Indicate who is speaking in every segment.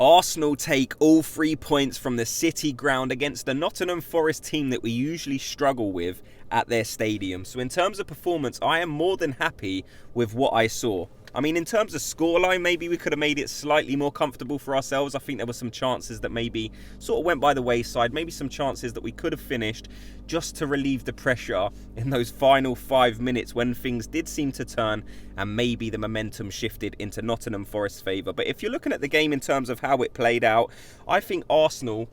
Speaker 1: Arsenal take all 3 points from the City ground against the Nottingham Forest team that we usually struggle with at their stadium. So in terms of performance, I am more than happy with what I saw. I mean, in terms of scoreline, maybe we could have made it slightly more comfortable for ourselves. I think there were some chances that maybe sort of went by the wayside. Maybe some chances that we could have finished just to relieve the pressure in those final 5 minutes when things did seem to turn and maybe the momentum shifted into Nottingham Forest's favour. But if you're looking at the game in terms of how it played out, I think Arsenal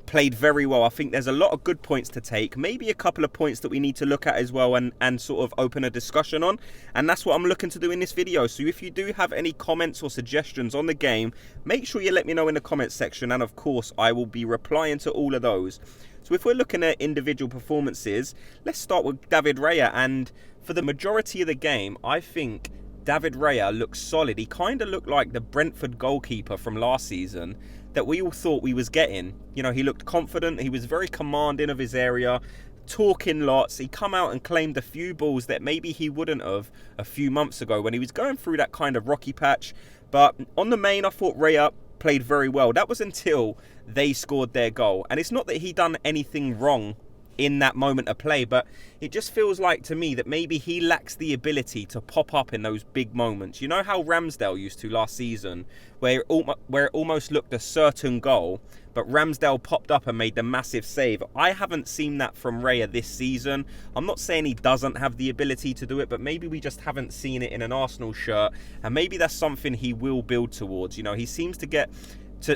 Speaker 1: played very well. I think there's a lot of good points to take, maybe a couple of points that we need to look at as well and sort of open a discussion on, and that's what I'm looking to do in this video. So if you do have any comments or suggestions on the game, make sure you let me know in the comments section, and of course I will be replying to all of those. So if we're looking at individual performances, let's start with David Raya, and for the majority of the game I think David Raya looks solid. He kind of looked like the Brentford goalkeeper from last season that we all thought we was getting. You know, he looked confident, he was very commanding of his area, talking lots. He come out and claimed a few balls that maybe he wouldn't have a few months ago when he was going through that kind of rocky patch. But on the main, I thought Raya played very well. That was until they scored their goal. And it's not that he done anything wrong in that moment of play, but it just feels like to me that maybe he lacks the ability to pop up in those big moments. You know how Ramsdale used to last season, where it almost looked a certain goal, but Ramsdale popped up and made the massive save. I haven't seen that from Raya this season. I'm not saying he doesn't have the ability to do it, but maybe we just haven't seen it in an Arsenal shirt, and maybe that's something he will build towards. You know, he seems to get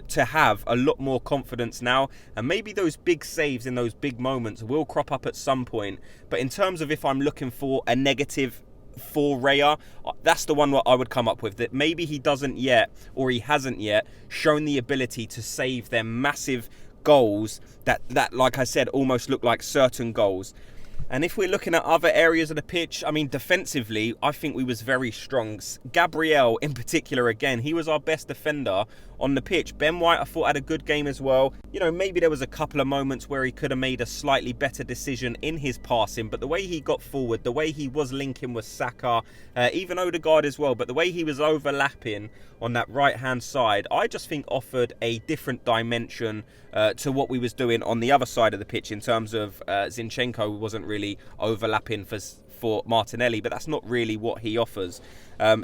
Speaker 1: to have a lot more confidence now, and maybe those big saves in those big moments will crop up at some point. But in terms of if I'm looking for a negative for Raya, that's the one what I would come up with, that maybe he doesn't yet, or he hasn't yet shown the ability to save them massive goals that like I said almost look like certain goals. And if we're looking at other areas of the pitch, I mean, defensively, I think we was very strong. Gabriel, in particular, again, he was our best defender on the pitch. Ben White, I thought, had a good game as well. You know, maybe there was a couple of moments where he could have made a slightly better decision in his passing, but the way he got forward, the way he was linking with Saka, even Odegaard as well, but the way he was overlapping on that right-hand side, I just think offered a different dimension to what we was doing on the other side of the pitch in terms of Zinchenko wasn't really overlapping for Martinelli, but that's not really what he offers.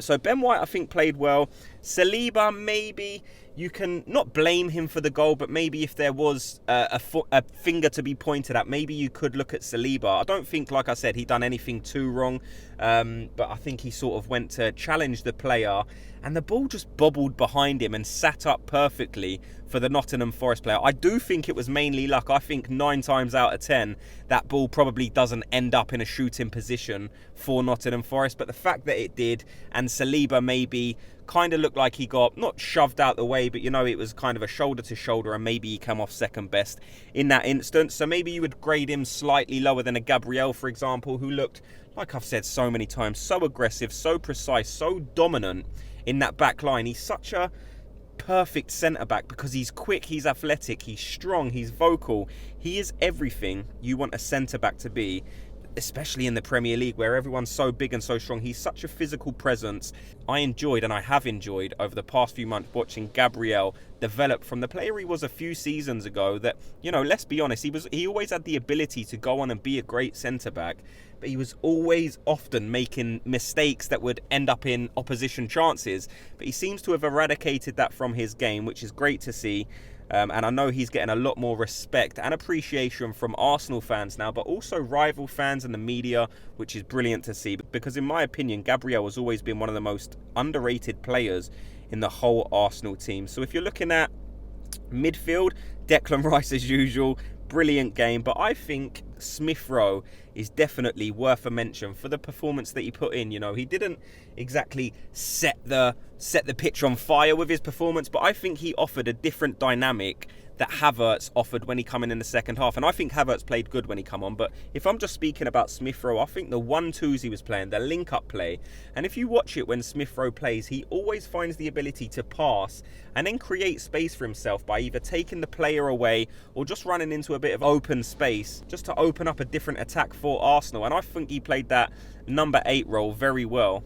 Speaker 1: So Ben White, I think, played well. Saliba, maybe you can not blame him for the goal, but maybe if there was a finger to be pointed at, maybe you could look at Saliba. I don't think, like I said, he done anything too wrong, but I think he sort of went to challenge the player, and the ball just bobbled behind him and sat up perfectly for the Nottingham Forest player. I do think it was mainly luck. I think 9 times out of 10, that ball probably doesn't end up in a shooting position for Nottingham Forest, but the fact that it did, and Saliba maybe kind of looked like he got, not shoved out the way, but you know, it was kind of a shoulder to shoulder, and maybe he came off second best in that instance. So maybe you would grade him slightly lower than a Gabriel, for example, who looked, like I've said so many times, so aggressive, so precise, so dominant in that back line. He's such a perfect centre-back because he's quick, he's athletic, he's strong, he's vocal. He is everything you want a centre-back to be, especially in the Premier League where everyone's so big and so strong. He's such a physical presence. I enjoyed, and I have enjoyed over the past few months, watching Gabriel develop from the player he was a few seasons ago that, you know, let's be honest, he always had the ability to go on and be a great centre-back, but he was always often making mistakes that would end up in opposition chances. But he seems to have eradicated that from his game, which is great to see. And I know he's getting a lot more respect and appreciation from Arsenal fans now, but also rival fans and the media, which is brilliant to see. Because in my opinion, Gabriel has always been one of the most underrated players in the whole Arsenal team. So if you're looking at midfield, Declan Rice as usual, brilliant game. But I think Rowe is definitely worth a mention for the performance that he put in. You know, he didn't exactly set the pitch on fire with his performance, but I think he offered a different dynamic that Havertz offered when he come in the second half. And I think Havertz played good when he come on. But if I'm just speaking about Rowe, I think the 1-2s he was playing, the link-up play, and if you watch it when Rowe plays, he always finds the ability to pass and then create space for himself by either taking the player away or just running into a bit of open space just to open up a different attack for Arsenal. And I think he played that number 8 role very well.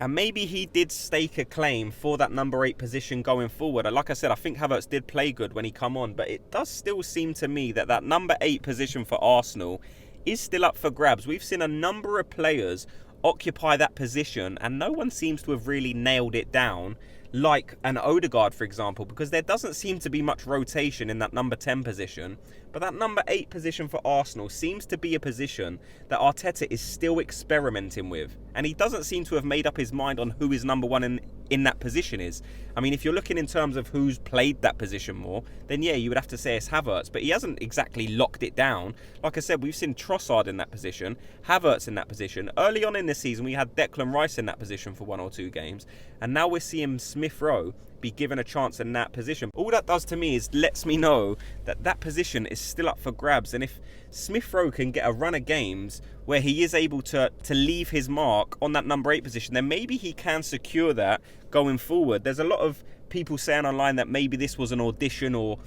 Speaker 1: And maybe he did stake a claim for that number 8 position going forward. And like I said, I think Havertz did play good when he come on, but it does still seem to me that that number 8 position for Arsenal is still up for grabs. We've seen a number of players occupy that position and no one seems to have really nailed it down, like an Odegaard, for example, because there doesn't seem to be much rotation in that number 10 position. But that number 8 position for Arsenal seems to be a position that Arteta is still experimenting with. And he doesn't seem to have made up his mind on who his number 1 in that position is. I mean, if you're looking in terms of who's played that position more, then yeah, you would have to say it's Havertz. But he hasn't exactly locked it down. Like I said, we've seen Trossard in that position, Havertz in that position. Early on in this season, we had Declan Rice in that position for 1 or 2 games. And now we're seeing Smith Rowe be given a chance in that position. All that does to me is lets me know that that position is still up for grabs. And if Smith Rowe can get a run of games where he is able to leave his mark on that number 8 position, then maybe he can secure that going forward. There's a lot of people saying online that maybe this was an audition or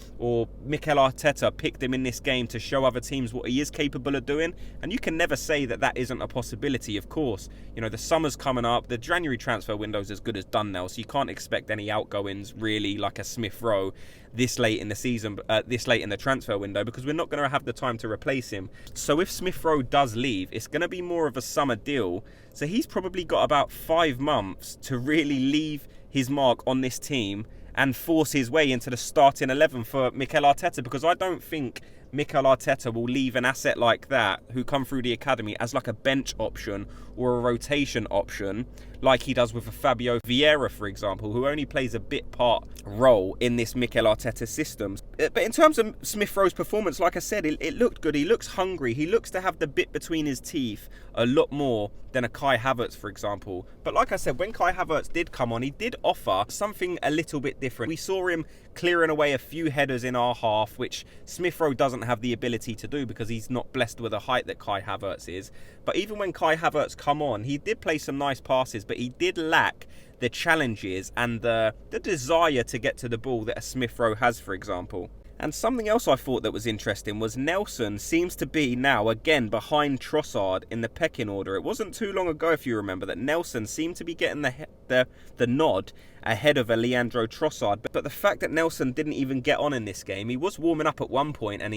Speaker 1: Mikel Arteta picked him in this game to show other teams what he is capable of doing. And you can never say that that isn't a possibility, of course. You know, the summer's coming up, the January transfer window's as good as done now, so you can't expect any outgoings really like a Smith Rowe this late in the season, this late in the transfer window, because we're not going to have the time to replace him. So if Smith Rowe does leave, it's going to be more of a summer deal. So he's probably got about 5 months to really leave his mark on this team and force his way into the starting 11 for Mikel Arteta, because I don't think Mikel Arteta will leave an asset like that who come through the academy as like a bench option or a rotation option like he does with a Fabio Vieira, for example, who only plays a bit part role in this Mikel Arteta system. But in terms of Smith Rowe's performance, like I said, it looked good. He looks hungry. He looks to have the bit between his teeth a lot more than a Kai Havertz, for example. But like I said, when Kai Havertz did come on, he did offer something a little bit different. We saw him clearing away a few headers in our half, which Smith Rowe doesn't have the ability to do because he's not blessed with a height that Kai Havertz is. But even when Kai Havertz come on, he did play some nice passes, but he did lack the challenges and the desire to get to the ball that a Smith Rowe has, for example. And something else I thought that was interesting was Nelson seems to be now again behind Trossard in the pecking order. It wasn't too long ago, if you remember, that Nelson seemed to be getting the nod ahead of a Leandro Trossard. But the fact that Nelson didn't even get on in this game, he was warming up at one point and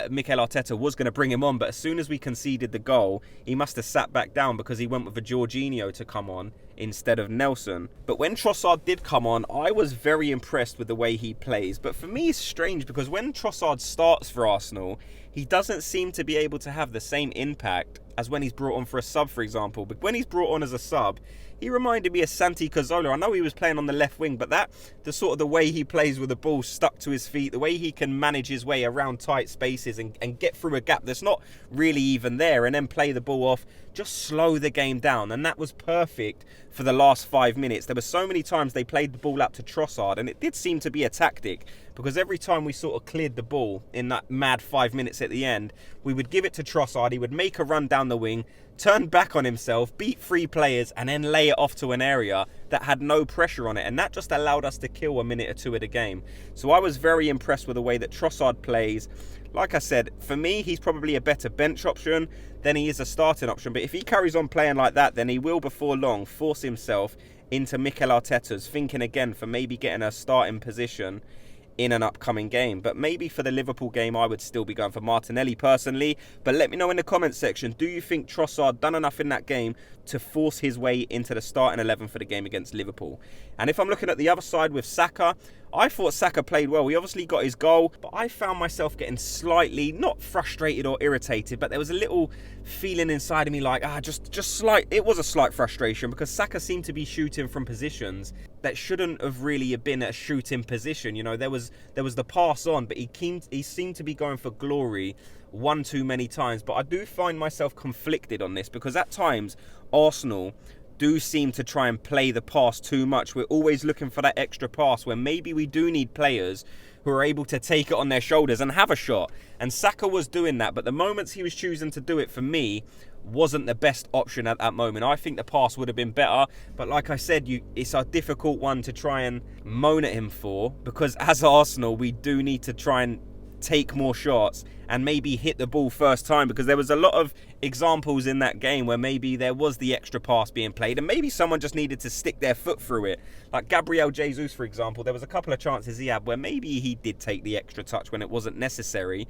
Speaker 1: Mikel Arteta was going to bring him on, but as soon as we conceded the goal, he must have sat back down because he went with a Jorginho to come on instead of Nelson. But when Trossard did come on, I was very impressed with the way he plays. But for me, it's strange because when Trossard starts for Arsenal, he doesn't seem to be able to have the same impact as when he's brought on for a sub, for example. But when he's brought on as a sub, he reminded me of Santi Cazorla. I know he was playing on the left wing, but the way he plays with the ball stuck to his feet, the way he can manage his way around tight spaces and get through a gap that's not really even there and then play the ball off, just slow the game down. And that was perfect for the last 5 minutes. There were so many times they played the ball up to Trossard, and it did seem to be a tactic because every time we sort of cleared the ball in that mad 5 minutes at the end, we would give it to Trossard. He would make a run down the wing, turn back on himself, beat 3 players, and then lay it off to an area that had no pressure on it. And that just allowed us to kill a minute or 2 of the game. So I was very impressed with the way that Trossard plays. Like I said, for me, he's probably a better bench option than he is a starting option. But if he carries on playing like that, then he will, before long, force himself into Mikel Arteta's thinking again for maybe getting a starting position in an upcoming game. But maybe for the Liverpool game, I would still be going for Martinelli personally. But let me know in the comments section, do you think Trossard done enough in that game to force his way into the starting 11 for the game against Liverpool? And if I'm looking at the other side with Saka, I thought Saka played well. He obviously got his goal, but I found myself getting slightly, not frustrated or irritated, but there was a little feeling inside of me like, just slight. It was a slight frustration because Saka seemed to be shooting from positions that shouldn't have really been a shooting position. You know, there was the pass on, but he seemed to be going for glory one too many times. But I do find myself conflicted on this because at times Arsenal do seem to try and play the pass too much. We're always looking for that extra pass where maybe we do need players who are able to take it on their shoulders and have a shot. And Saka was doing that, but the moments he was choosing to do it, for me, wasn't the best option at that moment. I think the pass would have been better, but like I said, it's a difficult one to try and moan at him for, because as Arsenal, we do need to try and take more shots and maybe hit the ball first time, because there was a lot of examples in that game where maybe there was the extra pass being played and maybe someone just needed to stick their foot through it. Like Gabriel Jesus, for example, there was a couple of chances he had where maybe he did take the extra touch when it wasn't necessary.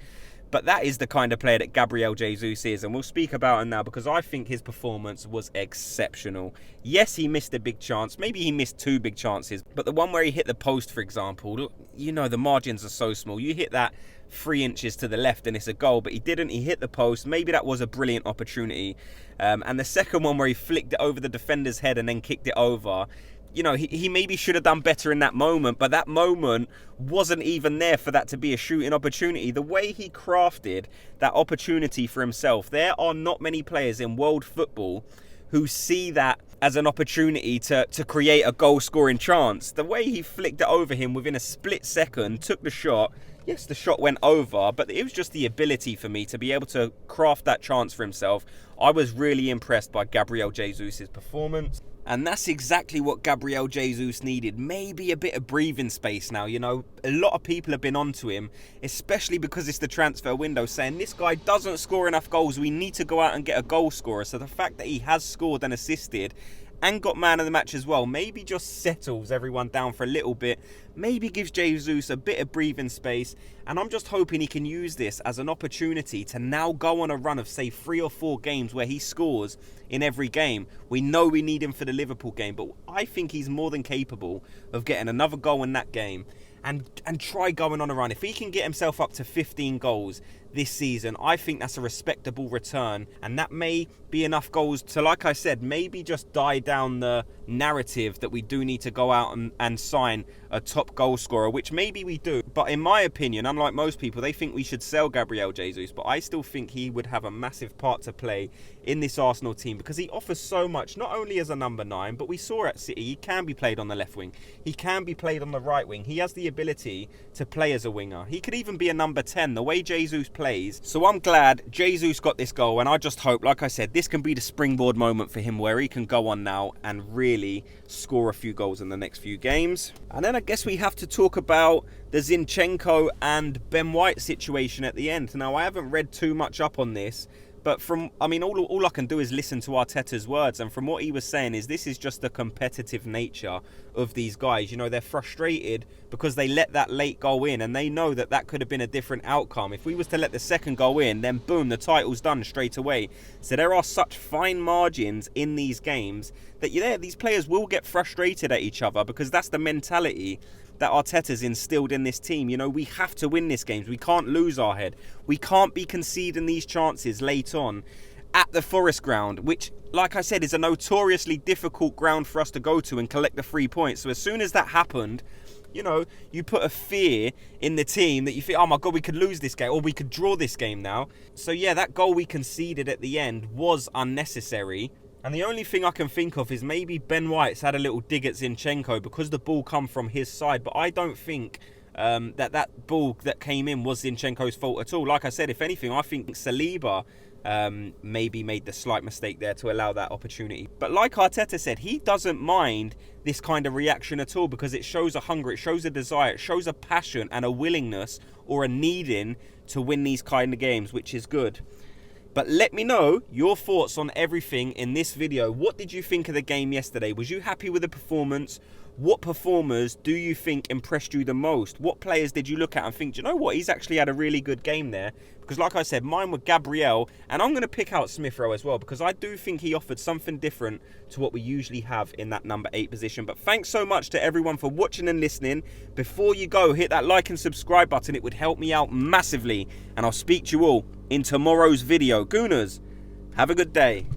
Speaker 1: But that is the kind of player that Gabriel Jesus is, and we'll speak about him now because I think his performance was exceptional. Yes, he missed a big chance. Maybe he missed 2 big chances, but the one where he hit the post, for example, you know, the margins are so small. You hit that 3 inches to the left and it's a goal, but he didn't. He hit the post. Maybe that was a brilliant opportunity. And the second one where he flicked it over the defender's head and then kicked it over, you know, he maybe should have done better in that moment, but that moment wasn't even there for that to be a shooting opportunity. The way he crafted that opportunity for himself, there are not many players in world football who see that as an opportunity to create a goal-scoring chance. The way he flicked it over him within a split second, took the shot. Yes, the shot went over, but it was just the ability for me to be able to craft that chance for himself. I was really impressed by Gabriel Jesus' performance. And that's exactly what Gabriel Jesus needed. Maybe a bit of breathing space now. You know, a lot of people have been onto him, especially because it's the transfer window, saying this guy doesn't score enough goals. We need to go out and get a goal scorer. So the fact that he has scored and assisted and got man of the match as well, maybe just settles everyone down for a little bit, maybe gives Jesus a bit of breathing space, and I'm just hoping he can use this as an opportunity to now go on a run of, say, 3 or 4 games where he scores in every game. We know we need him for the Liverpool game, but I think he's more than capable of getting another goal in that game and try going on a run. If he can get himself up to 15 goals this season, I think that's a respectable return, and that may be enough goals to, like I said, maybe just die down the narrative that we do need to go out and sign a top goal scorer, which maybe we do. But in my opinion, unlike most people, they think we should sell Gabriel Jesus, but I still think he would have a massive part to play in this Arsenal team because he offers so much, not only as a number 9, but we saw at City he can be played on the left wing, he can be played on the right wing, he has the ability to play as a winger, he could even be a number 10, the way Jesus plays. So I'm glad Jesus got this goal, and I just hope, like I said, this can be the springboard moment for him where he can go on now and really score a few goals in the next few games. And then I guess we have to talk about the Zinchenko and Ben White situation at the end. Now, I haven't read too much up on this, but all I can do is listen to Arteta's words, and from what he was saying is this is just the competitive nature of these guys. You know, they're frustrated because they let that late goal in, and they know that that could have been a different outcome. If we was to let the second goal in, then boom, the title's done straight away. So there are such fine margins in these games that these players will get frustrated at each other because that's the mentality that Arteta's instilled in this team. You know, we have to win this games. We can't lose our head. We can't be conceding these chances late on at the Forest ground, which, like I said, is a notoriously difficult ground for us to go to and collect the 3 points. So as soon as that happened, you know, you put a fear in the team that you think, oh my God, we could lose this game or we could draw this game now. So yeah, that goal we conceded at the end was unnecessary. And the only thing I can think of is maybe Ben White's had a little dig at Zinchenko because the ball come from his side. But I don't think that ball that came in was Zinchenko's fault at all. Like I said, if anything, I think Saliba maybe made the slight mistake there to allow that opportunity. But like Arteta said, he doesn't mind this kind of reaction at all because it shows a hunger, it shows a desire, it shows a passion and a willingness or a needing to win these kind of games, which is good. But let me know your thoughts on everything in this video. What did you think of the game yesterday? Was you happy with the performance? What performers do you think impressed you the most? What players did you look at and think, do you know what? He's actually had a really good game there. Because like I said, mine were Gabriel. And I'm going to pick out Smith Rowe as well. Because I do think he offered something different to what we usually have in that number 8 position. But thanks so much to everyone for watching and listening. Before you go, hit that like and subscribe button. It would help me out massively. And I'll speak to you all in tomorrow's video. Gooners, have a good day.